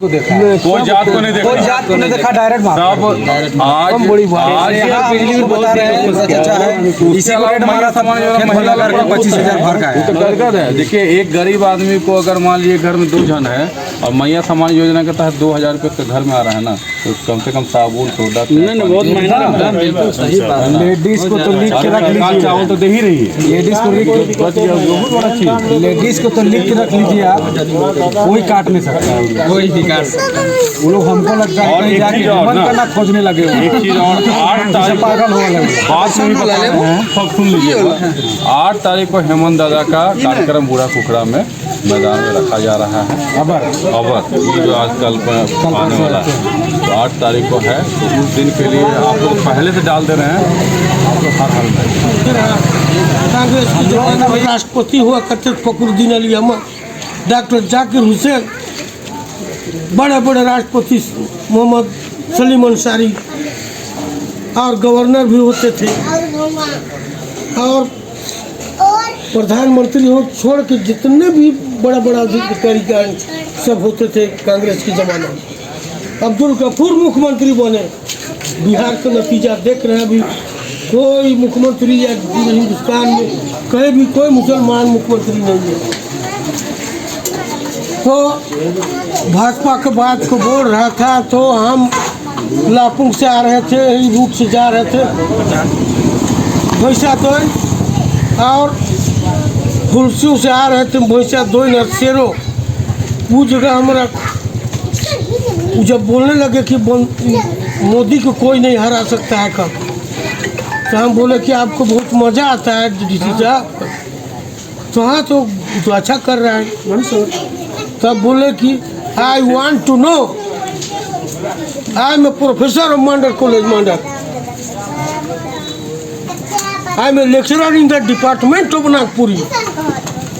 को देखा कोई जात को नहीं देखा, कोई जात को नहीं देखा, डायरेक्ट मारा। सब आज बड़ी बात आज यहाँ बिजली को बता रहे हैं सबसे अच्छा है इसी को रेट मारा था महिला करके 25,000 भर का है। तो गलत है। देखिए एक गरीब आदमी को अगर मान लीजिए घर में 2 जन है और मैया सम्मान योजना के तहत 2,000 रुपये घर में आ रहा है ना, तो कम से कम साबुन सोडा बहुत महंगा। लेडीज को तो लिख के रख लीजिए, चावल तो दे ही रही है। लेडीज को बहुत बड़ा चीज। लेडीज को तो लिख के रख लीजिए आप, कोई काट नहीं सकता है, कोई भी काट सकता है। वो लोग हमको लगता है कहीं जाके मन करना खोजने लगे हुए। एक चीज और 8 तारीख पागल होने लगे। बात नहीं बता रहे हैं, सुन लीजिए। 8 तारीख को हेमंत दादा का कार्यक्रम बूढ़ा कुखड़ा में मैदान में रखा जा रहा है। अबर ये जो आजकल आने वाला है, तो 8 तारीख को है। तो उस दिन के लिए आप लोग पहले से डाल दे रहे हैं, आप लोग हर हाल में। कांग्रेस के जमाना में राष्ट्रपति हुआ करते फखरुद्दीन अली अहमद, डॉक्टर जाकिर हुसैन, बड़े बड़े राष्ट्रपति मोहम्मद सलीम अंसारी और गवर्नर भी होते थे, और प्रधानमंत्री हो छोड़ के जितने भी बड़ा बड़ा अधिकारी सब होते थे कांग्रेस के ज़माने में। अब्दुल गफूर मुख्यमंत्री बने। बिहार का नतीजा देख रहे हैं अभी, कोई मुख्यमंत्री या हिंदुस्तान में कहीं भी कोई मुसलमान मुख्यमंत्री नहीं है। तो भाजपा के बात को बोल रहा था, तो हम लापुंग से आ रहे थे, रूट से जा रहे थे भैंसा तो, और फुलसू से आ रहे थे भैंसा दो नरसेरो। वो जगह हमारा जब बोलने लगे कि मोदी को कोई नहीं हरा सकता है कब, तो हम बोले कि आपको बहुत मज़ा आता है डीसी साहब। तो हाँ, तो अच्छा कर रहा है। तब बोले कि I want to know, I am a professor of Mandal college Mandal, I am a lecturer in the department of Nagpuri.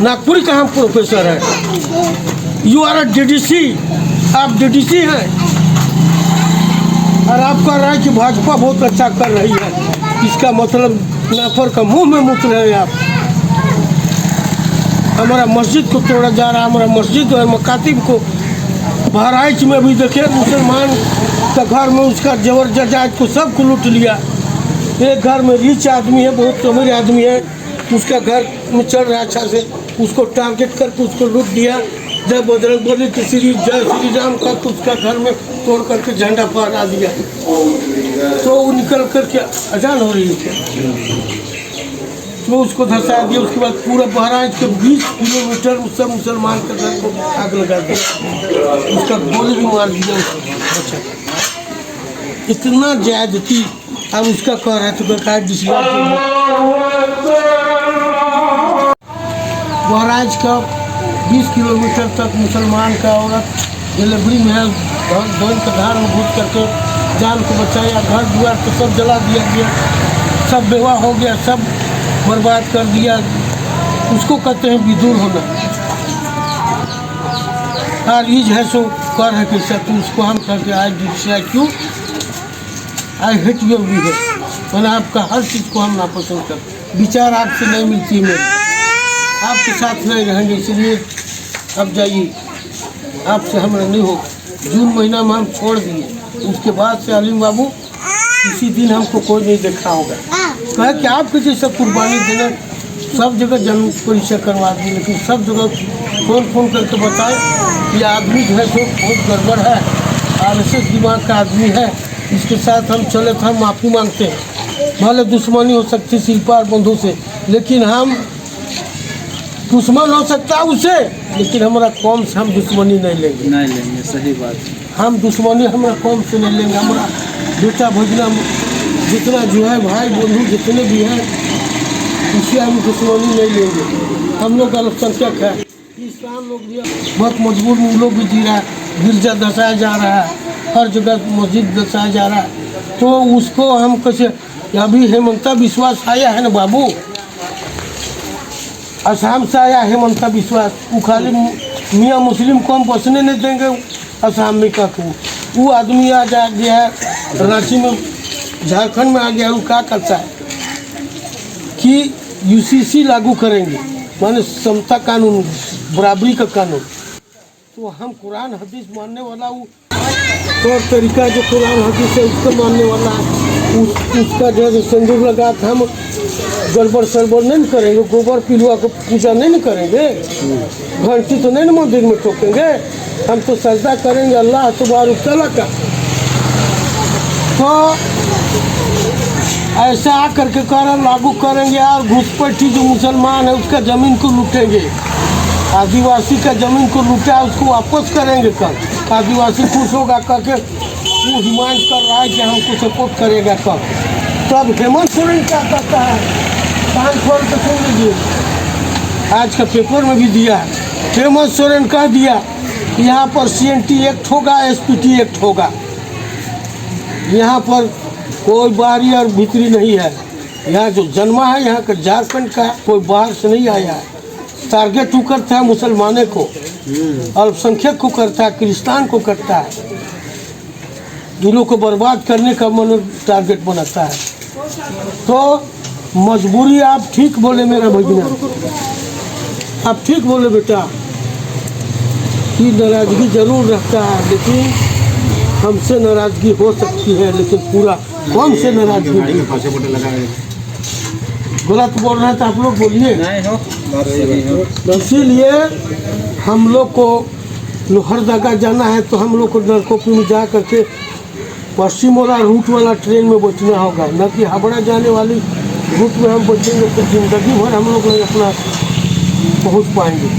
Nagpuri का हम प्रोफेसर है। यू आर अ डीडीसी, आप डीडीसी हैं, और आप कह रहे हैं कि भाजपा बहुत अच्छा कर रही है। इसका मतलब नाफर का मुंह में मुत रहे हैं आप। हमारा मस्जिद को तोड़ा जा रहा है, हमारा मस्जिद और मकातिब को। बहराइच में भी देखे मुसलमान का घर में उसका जबर जजात को सबको लूट लिया। एक घर में रिच आदमी है, बहुत अमीर आदमी है, उसका घर में चल रहा अच्छा से, उसको टारगेट करके उसको लूट दिया। जब बजरंगबली की श्री जय श्री राम का, तो उसका घर में तोड़ करके झंडा फहरा दिया। तो वो निकल करके अजान हो रही थी, तो उसको धंसा दिया। उसके बाद पूरा बहराइच के 20 किलोमीटर सब मुसलमान के घर को आग लगा दिया, उसका गोली भी मार दिया उसको। अच्छा, इतना ज्यादती अब उसका कह रहा है, तो कहा बहराइच का 20 किलोमीटर तक मुसलमान का औरत डिलीवरी में है, धोन के धार में घुस करके जान को बचाया। घर द्वार तो सब जला दिया गया, सब बेवाह हो गया, सब बर्बाद कर दिया। उसको कहते हैं विदुर होना। और ईज है सो कर है कि सब उसको हम कहते हैं आई हेट योर बिहेवियर, मैंने आपका हर चीज़ को हम नापसंद करते। विचार आपसे नहीं मिलती मेरी, आपके साथ नहीं रहेंगे, इसलिए अब जाइए, आपसे हमारा नहीं हो। जून महीना में हम छोड़ दिए, उसके बाद से अलीम बाबू किसी दिन हमको कोई नहीं देखा होगा। कहे कि आपके जैसा कुर्बानी देने सब जगह जन्म परिचय करवा दी, लेकिन सब जगह फोन करके बताए कि आदमी जो है सो बहुत गड़बड़ है, RSS दिमाग का आदमी है, इसके साथ हम चले तो हम माफ़ी मांगते हैं। भले दुश्मनी हो सकती शिल्पा और बंधु से, लेकिन हम दुश्मन हो सकता है उससे, लेकिन हमारा कौम से हम दुश्मनी नहीं लेंगे। सही बात। हम दुश्मनी हमारा कौम से नहीं लेंगे। हमारा बेटा भजना जितना जो है भाई बंधु जितने भी हैं, उससे हम दुश्मनी नहीं लेंगे। हम लोग अल्पसंख्यक है, इस्लाम लोग भी बहुत मजबूर लोग भी जी रहा है, गिरजा दसाया जा रहा है, हर जगह मस्जिद दसाया जा रहा है। तो उसको हम कैसे, अभी हेमंता विश्वास आया है ना बाबू, असम से आया हेमंता विश्वास, वो खाली मियाँ मुस्लिम को हम बसने नहीं देंगे असम में का। वो आदमी आ जा गया है रांची में, झारखंड में आ गया, वो क्या करता है कि UCC लागू करेंगे, माने समता कानून, बराबरी का कानून। तो हम कुरान हदीस मानने वाला हूँ, तौर तरीका जो कुरान हदीस है उसको मानने वाला है। उसका जो है सिंदूर लगा के हम गड़बड़ सड़बड़ नहीं करेंगे, गोबर पिलुआ को पूजा नहीं करेंगे, घंटी तो नहीं मंदिर में ठोकेंगे, हम तो सजदा करेंगे अल्लाह तबारक तआला का। तो ऐसा आकर के कारण लागू करेंगे और घुसपैठी जो मुसलमान है उसका ज़मीन को लूटेंगे, आदिवासी का ज़मीन को लूटा उसको वापस करेंगे। कल आदिवासी खुश होगा करके वो डिमांड कर रहा है कि हमको सपोर्ट करेगा कब। तब हेमंत सोरेन क्या करता है, कान खोल के सुन लीजिए, आज का पेपर में भी दिया है। हेमंत सोरेन कह दिया यहाँ पर CNT एक्ट होगा, SPT एक्ट होगा, यहाँ पर कोई बाहरी और भीतरी नहीं है। यहाँ जो जन्मा है यहाँ का झारखंड का, कोई बाहर से नहीं आया है। टारगेट वो करता है मुसलमाने को, अल्पसंख्यक को करता है, क्रिस्तान को करता है, इन लोग को बर्बाद करने का मन टारगेट बनाता है। तो मजबूरी, आप ठीक बोले मेरा भैया, आप ठीक बोले बेटा कि नाराजगी जरूर रखता है, लेकिन हमसे नाराजगी हो सकती है, लेकिन पूरा कौन से नाराजगी गलत बोल रहे हैं तो आप लोग बोलिए। इसीलिए हम लोग को लोहरदगा जाना है तो हम लोग को नरकोपी में जा करके पश्चिम वाला रूट वाला ट्रेन में बैठना होगा, न कि हावड़ा जाने वाली रूट में हम बैठेंगे तो जिंदगी भर हम लोग नहीं अपना पहुंच पाएंगे।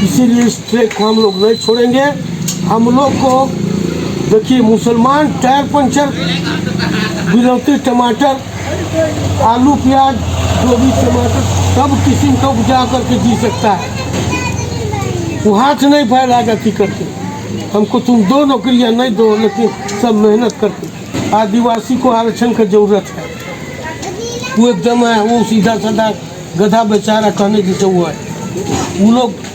इसीलिए इस ट्रैक को हम लोग नहीं छोड़ेंगे। हम लोग को देखिए, मुसलमान टायर पंचर, बिलौती टमाटर, आलू प्याज, गोभी टमाटर सब किस्म का उपजा करके जी सकता है, वो हाथ नहीं फैलाएगा कि करके हमको तुम दो नौकरियां नहीं दो, लेकिन सब मेहनत करके। आदिवासी को आरक्षण की जरूरत है, वो एकदम है, वो सीधा साधा गधा बेचारा कहने जैसे वो है। वो लोग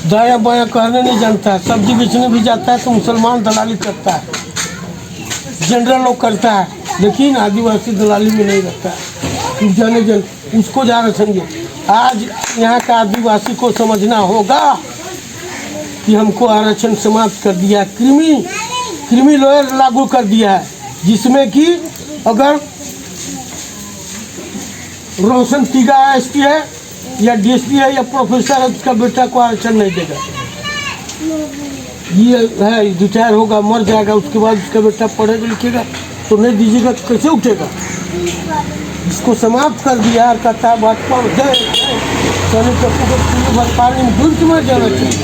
दाया बाया कहने नहीं जानता है, सब्जी बेचने भी जाता है तो मुसलमान दलाली करता है, जनरल लोग करता है, लेकिन आदिवासी दलाली में नहीं रहता है। जाने जन उसको जा रहे समझे। आज यहाँ का आदिवासी को समझना होगा कि हमको आरक्षण समाप्त कर दिया, क्रीमी लॉयर लागू कर दिया है, जिसमें कि अगर रोशन तीगा SP है या DSP है या प्रोफेसर है, उसका बेटा को आरक्षण नहीं देगा। ये है रिटायर होगा, मर जाएगा, उसके बाद उसका बेटा पढ़ेगा लिखेगा तो नहीं दीजिएगा तो कैसे उठेगा। इसको समाप्त कर दिया और कहता है भाजपा जय सनी कपूर को भर पानी में डूब के मर जाना चाहिए।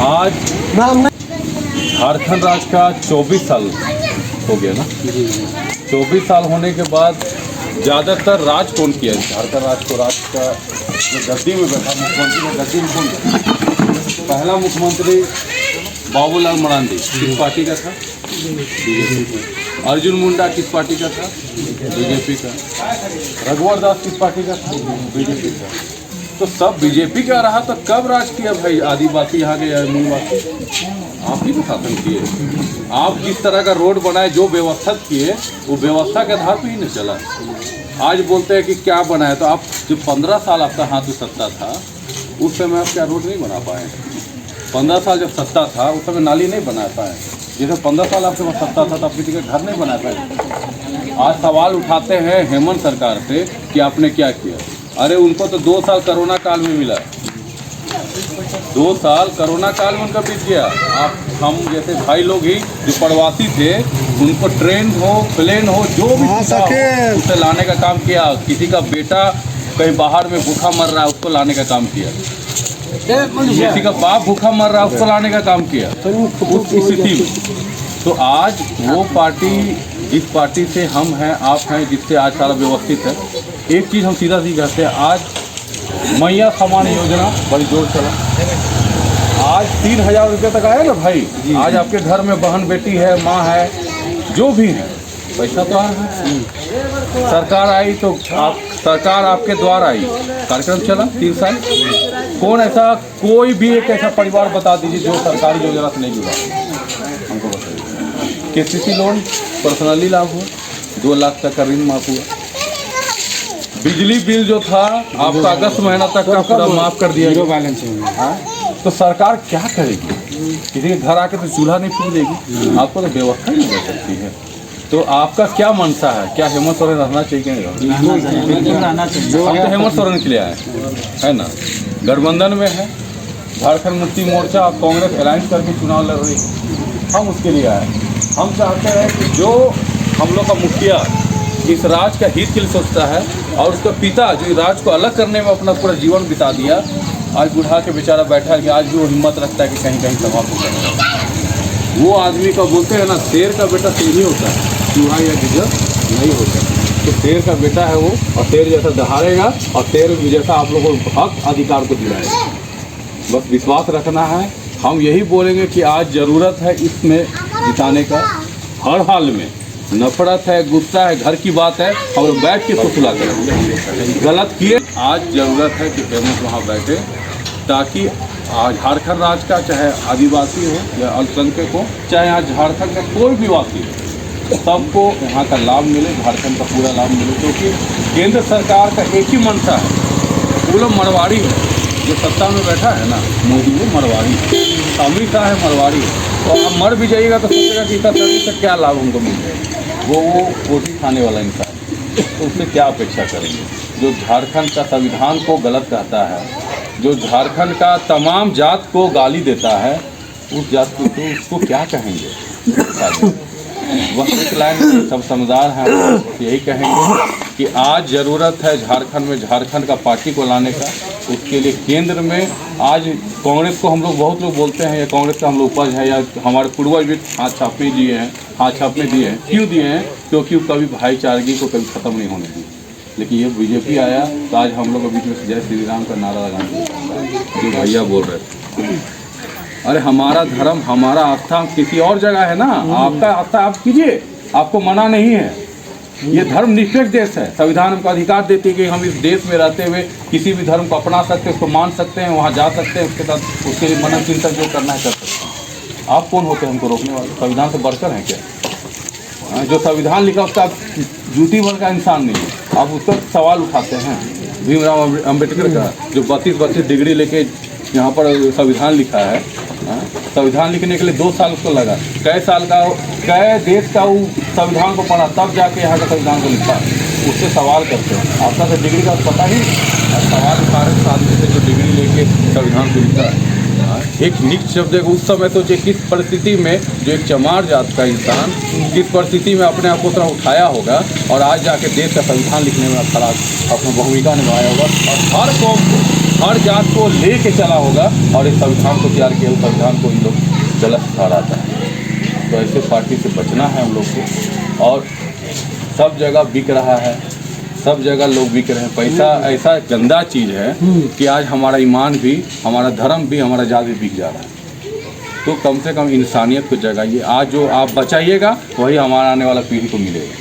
आज नाम नहीं, झारखंड राज्य का 24 साल हो गया ना। 24 साल होने के बाद ज़्यादातर राज कौन किया? झारखंड राज्य को, राज का जो गद्दी में बैठा मुख्यमंत्री ने, गद्दी में कौन? पहला मुख्यमंत्री बाबूलाल मरांडी किस पार्टी का था? बीजेपी। अर्जुन मुंडा किस पार्टी का था? बीजेपी का। रघुवर दास किस पार्टी का था? बीजेपी का। तो सब बीजेपी का रहा तो कब राज किया भाई? आदिवासी यहाँ के मूलवासी आप ही तो शासन किए। आप जिस तरह का रोड बनाए, जो व्यवस्था किए, वो व्यवस्था के आधार पर ही नहीं चला। आज बोलते हैं कि क्या बनाए, तो आप जो 15 साल आपका हाथ में सत्ता था, उस समय आप क्या रोड नहीं बना पाए? 15 साल जब सत्ता था उस समय नाली नहीं बना पाए। जैसे 15 साल आपके पास सत्ता था तो आप किसी का घर नहीं बना पाए। आज सवाल उठाते हैं हेमंत सरकार से कि आपने क्या किया। अरे उनको तो 2 साल कोरोना काल में मिला, 2 साल कोरोना काल में उनका बीत गया। आप हम जैसे भाई लोग ही जो प्रवासी थे, उनको ट्रेन हो, प्लेन हो, जो भी उसे लाने का काम किया। किसी का बेटा कहीं बाहर में भूखा मर रहा है, उसको लाने का काम किया। किसी का बाप भूखा मर रहा है, उसको लाने का काम किया उस स्थिति में। तो आज वो पार्टी, जिस पार्टी से हम हैं, आप हैं, जिससे आज सारा व्यवस्थित है, एक चीज़ हम सीधा सी कहते हैं, आज मैया समान योजना बड़ी जोर चला। आज 3000 रुपये तक आया ना भाई। आज आपके घर में बहन बेटी है, माँ है, जो भी है, पैसा तो आ रहा है। सरकार आई तो सरकार आपके द्वारा आई, कार्यक्रम चला 3 साल। कौन ऐसा, कोई भी एक ऐसा परिवार बता दीजिए जो सरकारी योजना से नहीं जुड़ा, हमको बताइए। KCC लोन पर्सनली लाभ हुआ, 2 लाख तक का ऋण माफ हुआ। बिजली बिल जो था आपका अगस्त महीना तक का पूरा माफ कर दिया, 0 बैलेंस तो सरकार क्या करेगी? किसी के घर आके तो चूल्हा नहीं फूक देगी, आपको तो व्यवस्था नहीं दे सकती है। तो आपका क्या मनसा है? क्या हेमंत सोरेन रहना चाहिए कि नहीं रहना चाहिए? हम तो हेमंत सोरेन के लिए आए है ना, गठबंधन में है, झारखंड मुक्ति मोर्चा और कांग्रेस अलायंस करके चुनाव लड़ रही है, हम उसके लिए आए। हम चाहते हैं कि जो हम लोग का मुखिया इस राज्य का हित के लिए सोचता है और उसका पिता जो राज्य को अलग करने में अपना पूरा जीवन बिता दिया, आज बुढ़ा के बेचारा बैठा है कि आज भी वो हिम्मत रखता है कि कहीं कहीं समाप्त करना। वो आदमी का बोलते हैं ना, शेर का बेटा शेर ही होता है, चूहा या गिद्ध नहीं होता। तो शेर का बेटा है वो, और शेर जैसा दहाड़ेगा और शेर जैसा आप लोगों को हक अधिकार को दिलाएगा। बस विश्वास रखना है। हम यही बोलेंगे कि आज ज़रूरत है इसमें जिताने का, हर हाल में। नफरत है, गुस्सा है, घर की बात है, हम लोग बैठ के सुलह करेंगे। गलत किए, आज ज़रूरत है कि हेमंत वहाँ बैठे, ताकि आज झारखंड राज्य का चाहे आदिवासी हो या अल्पसंख्यक हो, चाहे यहाँ झारखंड का कोई भी वासी हो, सबको यहाँ का लाभ मिले, झारखंड का पूरा लाभ मिले। क्योंकि केंद्र सरकार का एक ही मंशा है, वो लोग मरवाड़ी है। जो सत्ता में बैठा है ना मोदी, वो मरवाड़ी है, अमित शाह है मरवाड़ी है। तो आप मर भी जाइएगा तो सोचेगा कि इसका शरीर से क्या लाभ हमको मिल जाएगा। वो रोटी खाने वाला इंसान, तो उससे क्या अपेक्षा करेंगे? जो झारखंड का संविधान को गलत कहता है, जो झारखंड का तमाम जात को गाली देता है, उस जात को तो उसको क्या कहेंगे? वह एक लाइन सब समझदार हैं, यही कहेंगे कि आज ज़रूरत है झारखंड में झारखंड का पार्टी को लाने का। उसके लिए केंद्र में आज कांग्रेस को हम लोग बहुत लोग बोलते हैं या कांग्रेस का हम लोग उपज है या हमारे पूर्वज भी हाथ छापने दिए हैं, हाथ छापने दिए हैं। क्यों दिए हैं? क्योंकि वो कभी भाईचारगी को कभी ख़त्म नहीं होने दी। लेकिन ये बीजेपी आया तो आज हम लोग के बीच में जय श्री राम का नारा लगाने जो भैया बोल रहे थे। अरे हमारा धर्म, हमारा आस्था किसी और जगह है ना, आपका आस्था आप कीजिए, आपको मना नहीं है। ये धर्म निरपेक्ष देश है, संविधान हमको अधिकार देती है कि हम इस देश में रहते हुए किसी भी धर्म को अपना सकते हैं, उसको मान सकते हैं, वहाँ जा सकते हैं, उसके साथ उसके लिए मनन चिंतन जो करना है कर सकते हैं। आप कौन होते हैं हमको रोकने वाले? संविधान से बढ़कर हैं क्या? जो संविधान लिखा उसका जूती भर का इंसान नहीं है, आप उसका सवाल उठाते हैं। भीमराव अम्बेडकर का जो 32 डिग्री लेके यहाँ पर संविधान लिखा है, संविधान लिखने के लिए 2 साल उसको लगा। कई साल का, कई देश का वो संविधान को पढ़ा, तब जाके यहाँ का संविधान को लिखा। उससे सवाल करते हैं, आपका तो डिग्री का पता ही, सवाल सारे साल से जो डिग्री लेके संविधान को लिखा है। एक नीच शब्द है। उस समय सोचे किस परिस्थिति में जो एक चमार जात का इंसान किस परिस्थिति में अपने आप को तरह उठाया होगा और आज जाके देश का संविधान लिखने में खड़ा अपना भूमिका निभाया होगा और हर कौम को, हर जात को ले के चला होगा और इस संविधान को तैयार किया, उस संविधान को इन लोग गलत ठहराता है। तो ऐसे पार्टी से बचना है हम लोग को। और सब जगह बिक रहा है, सब जगह लोग बिक रहे हैं। पैसा ऐसा गंदा चीज़ है कि आज हमारा ईमान भी, हमारा धर्म भी, हमारा जात भी बिक जा रहा है। तो कम से कम इंसानियत को जगाइए। आज जो आप बचाइएगा वही हमारा आने वाला पीढ़ी को मिलेगा।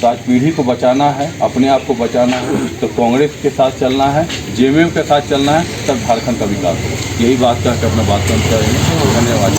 तो आज पीढ़ी को बचाना है, अपने आप को बचाना है, तो कांग्रेस के साथ चलना है, जेएमएम के साथ चलना है, तब झारखंड का विकास होगा। यही बात करके अपना बात करते हैं। धन्यवाद।